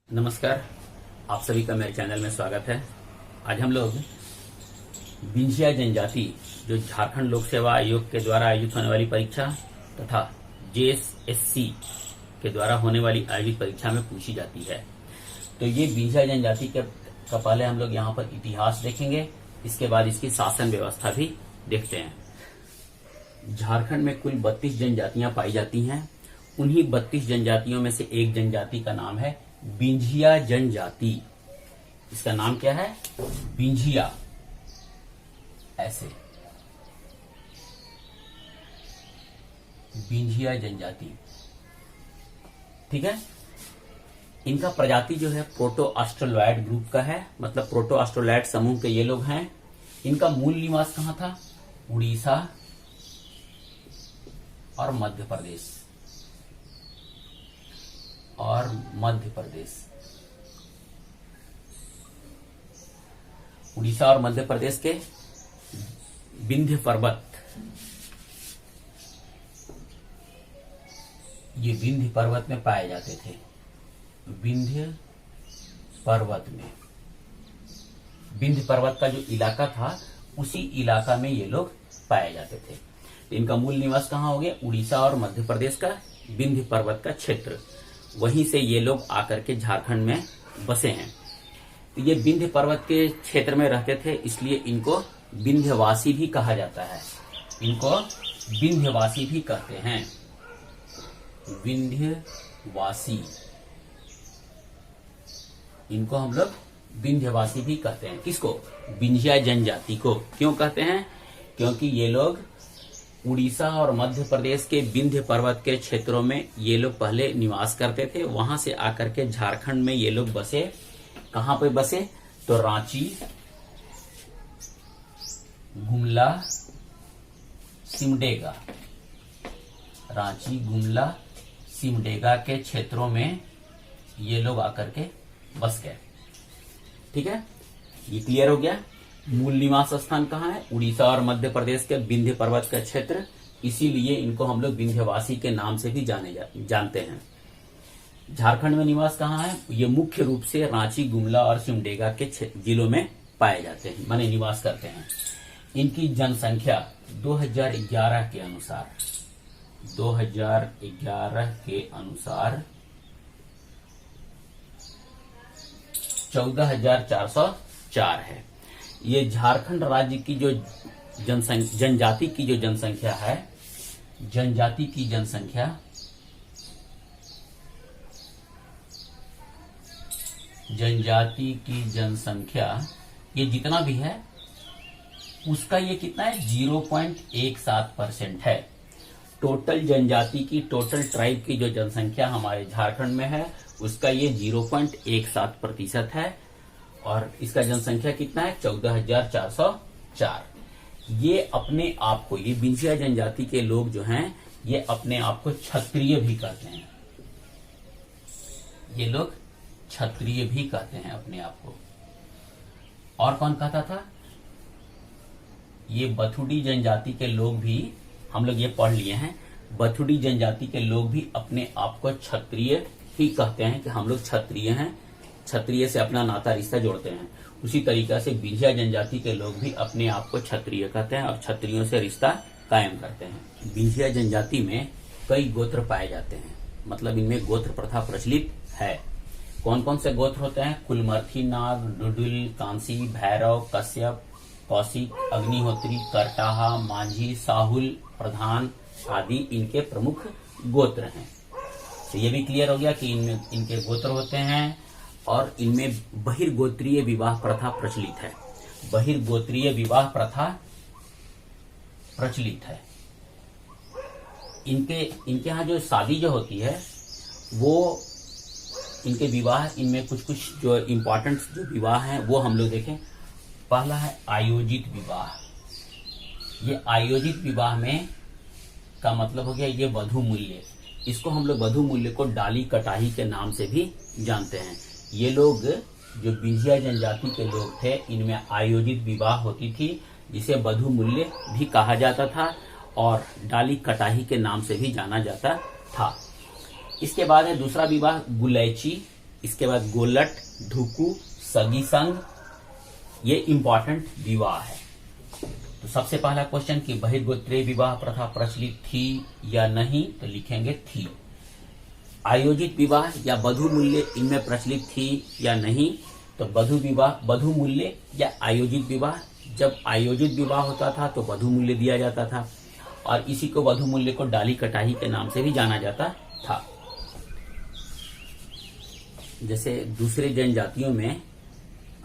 नमस्कार, आप सभी का मेरे चैनल में स्वागत है। आज हम लोग बिंझिया जनजाति जो झारखंड लोक सेवा आयोग के द्वारा आयोजित होने वाली परीक्षा तथा JSSC के द्वारा होने वाली आयोजित परीक्षा में पूछी जाती है, तो ये बिंझिया जनजाति का पहले हम लोग यहाँ पर इतिहास देखेंगे। इसके बाद इसकी शासन व्यवस्था भी देखते हैं। झारखंड में कुल 32 जनजातियां पाई जाती हैं। उन्हीं 32 जनजातियों में से एक जनजाति का नाम है बिंझिया जनजाति। इसका नाम क्या है? बिंझिया। ऐसे बिंझिया जनजाति, ठीक है। इनका प्रजाति जो है प्रोटो ऑस्ट्रेलॉयड ग्रुप का है, मतलब प्रोटो ऑस्ट्रेलॉयड समूह के ये लोग हैं। इनका मूल निवास कहां था? उड़ीसा और मध्य प्रदेश उड़ीसा और मध्य प्रदेश के विंध्य पर्वत, ये विंध्य पर्वत में पाए जाते थे। विंध्य पर्वत का जो इलाका था उसी इलाका में ये लोग पाए जाते थे। तो इनका मूल निवास कहाँ हो गया? उड़ीसा और मध्य प्रदेश का विंध्य पर्वत का क्षेत्र। वहीं से ये लोग आकर के झारखंड में बसे हैं। तो ये विंध्य पर्वत के क्षेत्र में रहते थे, इसलिए इनको विंध्यवासी भी कहा जाता है। इनको विंध्यवासी भी कहते हैं। विंध्यवासी, इनको हम लोग विंध्यवासी भी कहते हैं। किसको? बिंझिया जनजाति को। क्यों कहते हैं? क्योंकि ये लोग उड़ीसा और मध्य प्रदेश के विंध्य पर्वत के क्षेत्रों में ये लोग पहले निवास करते थे। वहां से आकर के झारखंड में ये लोग बसे। कहां पे बसे? तो रांची, गुमला, सिमडेगा, के क्षेत्रों में ये लोग आकर के बस गए। ठीक है, ये क्लियर हो गया। मूल निवास स्थान कहाँ है? उड़ीसा और मध्य प्रदेश के विंध्य पर्वत का क्षेत्र, इसीलिए इनको हम लोग विंध्यवासी के नाम से भी जानते हैं। झारखंड में निवास कहाँ है? ये मुख्य रूप से रांची, गुमला और सिमडेगा के जिलों में पाए जाते हैं, माने निवास करते हैं। इनकी जनसंख्या 2011 के अनुसार 14,404 है। ये झारखंड राज्य की जो जनजाति की जो जनसंख्या है, ये जितना भी है उसका ये कितना है? 0.17% है। टोटल जनजाति की, टोटल ट्राइब की जो जनसंख्या हमारे झारखंड में है उसका ये 0.17% है। और इसका जनसंख्या कितना है? 14,404। ये अपने आप को, ये बिंझिया जनजाति के लोग जो हैं, ये अपने आप को क्षत्रिय भी कहते हैं। ये लोग क्षत्रिय भी कहते हैं अपने आप को। और कौन कहता था? ये बथुड़ी जनजाति के लोग भी, हम लोग ये पढ़ लिए हैं, बथुड़ी जनजाति के लोग भी अपने आप को क्षत्रिय ही कहते हैं कि हम लोग क्षत्रिय हैं। क्षत्रिय से अपना नाता रिश्ता जोड़ते हैं। उसी तरीका से बिंझिया जनजाति के लोग भी अपने आप को क्षत्रिय कहते हैं और क्षत्रियों से रिश्ता कायम करते हैं। बिंझिया जनजाति में कई गोत्र पाए जाते हैं, मतलब इनमें गोत्र प्रथा प्रचलित है। कौन कौन से गोत्र होते हैं? कुलमर्थी, नाग, डुडुल, कांसी, भैरव, कश्यप, कौशिक, अग्निहोत्री, करटाहा, मांझी, साहुल, प्रधान आदि इनके प्रमुख गोत्र हैं। तो ये भी क्लियर हो गया कि इनमें इनके गोत्र होते हैं। और इनमें बहिर्गोत्रीय विवाह प्रथा प्रचलित है। बहिर्गोत्रीय विवाह प्रथा प्रचलित है। इनके यहाँ जो शादी जो होती है वो, इनके विवाह, इनमें कुछ जो इम्पोर्टेंट जो विवाह हैं वो हम लोग देखें। पहला है आयोजित विवाह। ये आयोजित विवाह में का मतलब हो गया ये वधु मूल्य। इसको हम लोग वधु मूल्य को डाली कटाही के नाम से भी जानते हैं। ये लोग जो बिंझिया जनजाति के लोग थे, इनमें आयोजित विवाह होती थी, जिसे वधु मूल्य भी कहा जाता था और डाली कटाही के नाम से भी जाना जाता था। इसके बाद है दूसरा विवाह गुलैची इसके बाद गोलट, ढुकू, सगी संग, ये इंपॉर्टेंट विवाह है। तो सबसे पहला क्वेश्चन कि बहिर्गोत्रीय विवाह प्रथा प्रचलित थी या नहीं, तो लिखेंगे थी। आयोजित विवाह या वधु मूल्य इनमें प्रचलित थी या नहीं, तो वधु मूल्य या आयोजित विवाह। जब आयोजित विवाह होता था तो वधु मूल्य दिया जाता था, और इसी को वधु मूल्य को डाली कटाही के नाम से भी जाना जाता था। जैसे दूसरे जनजातियों में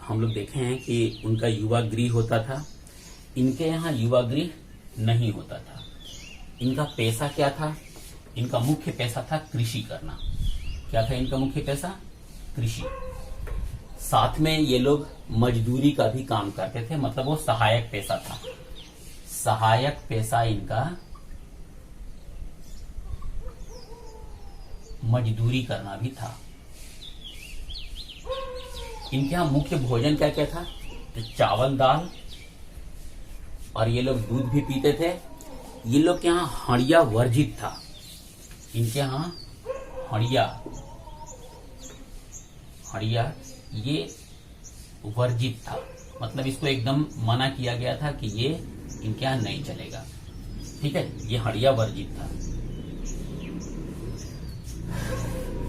हम लोग देखे हैं कि उनका युवा गृह होता था, इनके यहाँ युवा गृह नहीं होता था। इनका पेशा क्या था? इनका मुख्य पेशा था कृषि करना। क्या था इनका मुख्य पेशा? कृषि। साथ में ये लोग मजदूरी का भी काम करते थे, मतलब वो सहायक पेशा था। सहायक पेशा इनका मजदूरी करना भी था। इनके यहाँ मुख्य भोजन क्या क्या था? तो चावल, दाल, और ये लोग दूध भी पीते थे। ये लोग के यहाँ हड़िया वर्जित था। इनके यहाँ हड़िया ये वर्जित था, मतलब इसको एकदम मना किया गया था कि ये इनके यहाँ नहीं चलेगा। ठीक है, ये हड़िया वर्जित था।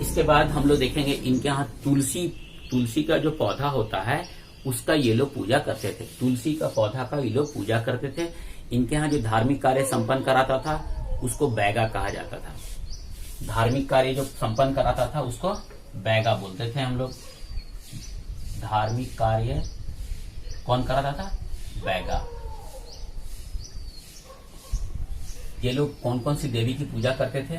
इसके बाद हम लोग देखेंगे इनके यहाँ तुलसी का जो पौधा होता है उसका ये लोग पूजा करते थे। तुलसी का पौधा का ये लोग पूजा करते थे। इनके यहाँ जो धार्मिक कार्य संपन्न कराता था उसको बैगा कहा जाता था। धार्मिक कार्य जो संपन्न कराता था उसको बैगा बोलते थे हम लोग। धार्मिक कार्य कौन कराता था? बैगा। ये लोग कौन कौन सी देवी की पूजा करते थे?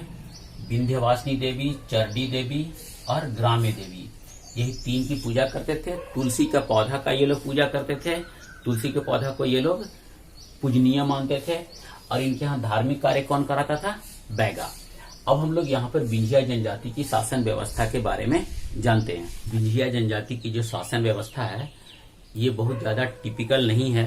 विंध्यवासिनी देवी, चरडी देवी और ग्राम्य देवी, यही 3 की पूजा करते थे। तुलसी का पौधा का ये लोग पूजा करते थे। तुलसी के पौधा को ये लोग पूजनीय मानते थे। और इनके यहाँ धार्मिक कार्य कौन कराता था? बैगा। अब हम लोग यहाँ पर विंध्या जनजाति की शासन व्यवस्था के बारे में जानते हैं। विंध्या जनजाति की जो शासन व्यवस्था है ये बहुत ज्यादा टिपिकल नहीं है।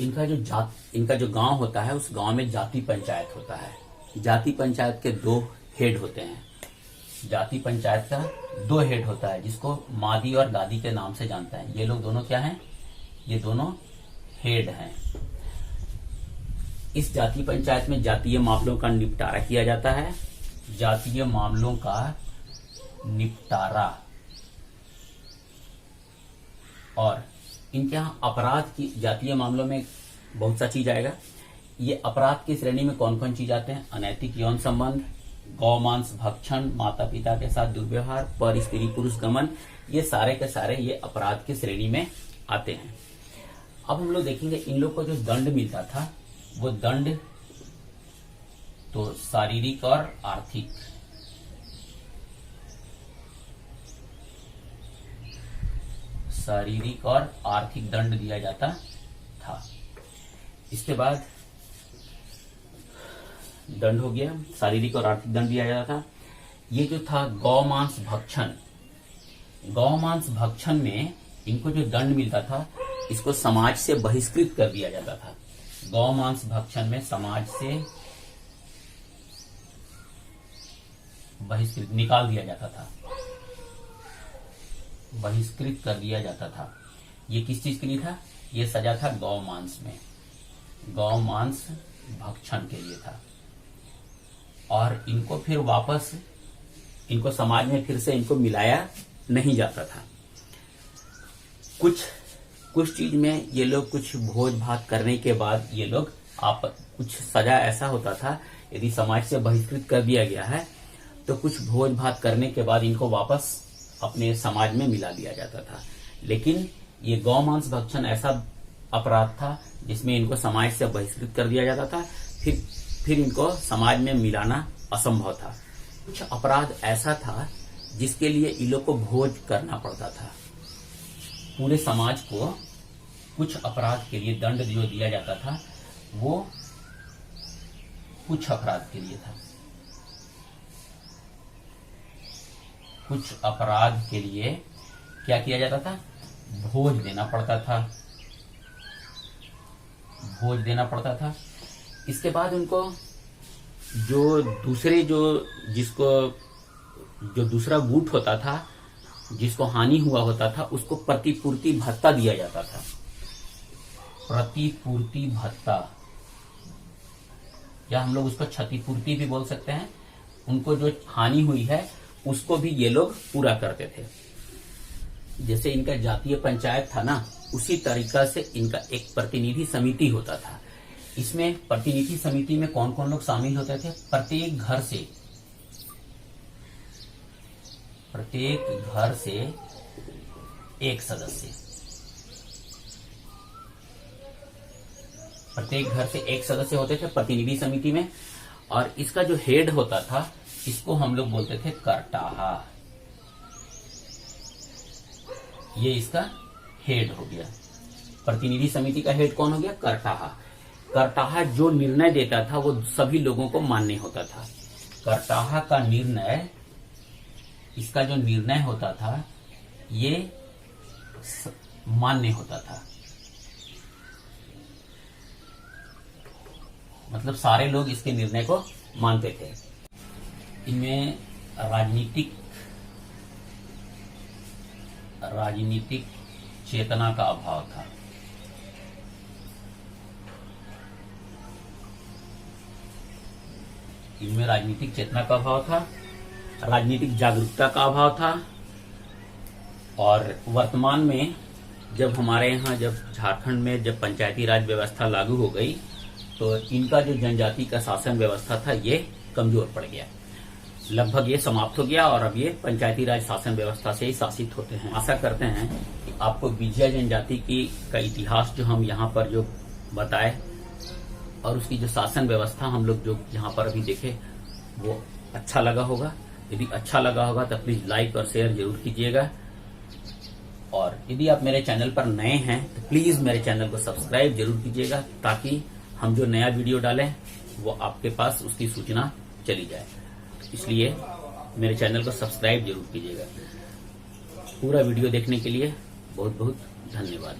इनका जो गांव होता है उस गांव में जाति पंचायत होता है। जाति पंचायत के 2 हेड होते हैं। जाति पंचायत का 2 हेड होता है जिसको मादी और दादी के नाम से जानता है। ये लोग दोनों क्या हैं? ये दोनों हेड हैं। इस जाति पंचायत में जातीय मामलों का निपटारा किया जाता है। जातीय मामलों का निपटारा। और इनके यहाँ अपराध की, जातीय मामलों में बहुत सा चीज आएगा। ये अपराध की श्रेणी में कौन कौन चीज आते हैं? अनैतिक यौन संबंध, गौमांस भक्षण, माता पिता के साथ दुर्व्यवहार, पर स्त्री पुरुष गमन, ये सारे के सारे ये अपराध की श्रेणी में आते हैं। अब हम लोग देखेंगे इन लोग को जो दंड मिलता था वो दंड तो शारीरिक और आर्थिक। शारीरिक और आर्थिक दंड दिया जाता था। इसके बाद दंड हो गया, शारीरिक और आर्थिक दंड दिया जाता था। ये जो था गौमांस भक्षण, गौमांस भक्षण में इनको जो दंड मिलता था इसको समाज से बहिष्कृत कर दिया जाता था। गौमांस भक्षण में समाज से बहिष्कृत, निकाल दिया जाता था, बहिष्कृत कर दिया जाता था। ये किस चीज के लिए था? ये सजा था गौमांस में, गौमांस भक्षण के लिए था। और इनको फिर वापस, इनको समाज में फिर से इनको मिलाया नहीं जाता था। कुछ चीज में ये लोग कुछ भोज भात करने के बाद ये लोग कुछ सजा ऐसा होता था, यदि समाज से बहिष्कृत कर दिया गया है तो कुछ भोज भात करने के बाद इनको वापस अपने समाज में मिला दिया जाता था। लेकिन ये गौमांस भक्षण ऐसा अपराध था जिसमें इनको समाज से बहिष्कृत कर दिया जाता था, फिर इनको समाज में मिलाना असंभव था। कुछ अपराध ऐसा था जिसके लिए इन लोग को भोज करना पड़ता था। पूरे समाज को कुछ अपराध के लिए दंड जो दिया जाता था वो कुछ अपराध के लिए था। कुछ अपराध के लिए क्या किया जाता था? भोज देना पड़ता था, भोज देना पड़ता था। इसके बाद उनको जो दूसरे जो जिसको जो दूसरा गुट होता था, जिसको हानि हुआ होता था, उसको प्रतिपूर्ति भत्ता दिया जाता था। प्रतिपूर्ति भत्ता, या हम लोग उसको क्षतिपूर्ति भी बोल सकते हैं। उनको जो हानि हुई है उसको भी ये लोग पूरा करते थे। जैसे इनका जातीय पंचायत था ना, उसी तरीका से इनका एक प्रतिनिधि समिति होता था। इसमें प्रतिनिधि समिति में कौन कौन लोग शामिल होते थे? प्रत्येक घर से एक सदस्य, प्रत्येक घर से एक सदस्य होते थे प्रतिनिधि समिति में। और इसका जो हेड होता था, इसको हम लोग बोलते थे करटाहा। ये इसका हेड हो गया। प्रतिनिधि समिति का हेड कौन हो गया? करटाहा। करटाहा जो निर्णय देता था वो सभी लोगों को मान्य होता था। करटाहा का निर्णय, इसका जो निर्णय होता था ये मान्य होता था। मतलब सारे लोग इसके निर्णय को मानते थे। इनमें राजनीतिक चेतना का अभाव था। इनमें राजनीतिक चेतना का अभाव था, राजनीतिक जागरूकता का अभाव था। और वर्तमान में जब हमारे यहाँ, जब झारखंड में जब पंचायती राज व्यवस्था लागू हो गई, तो इनका जो जनजाति का शासन व्यवस्था था ये कमजोर पड़ गया, लगभग ये समाप्त हो गया। और अब ये पंचायती राज शासन व्यवस्था से ही शासित होते हैं। आशा करते हैं कि आपको विजय जनजाति का इतिहास जो हम यहाँ पर जो बताए और उसकी जो शासन व्यवस्था हम लोग जो यहाँ पर अभी देखे वो अच्छा लगा होगा। यदि अच्छा लगा होगा तो प्लीज लाइक और शेयर जरूर कीजिएगा। और यदि आप मेरे चैनल पर नए हैं तो प्लीज मेरे चैनल को सब्सक्राइब जरूर कीजिएगा, ताकि हम जो नया वीडियो डालें वो आपके पास उसकी सूचना चली जाए। इसलिए मेरे चैनल को सब्सक्राइब जरूर कीजिएगा। पूरा वीडियो देखने के लिए बहुत बहुत धन्यवाद।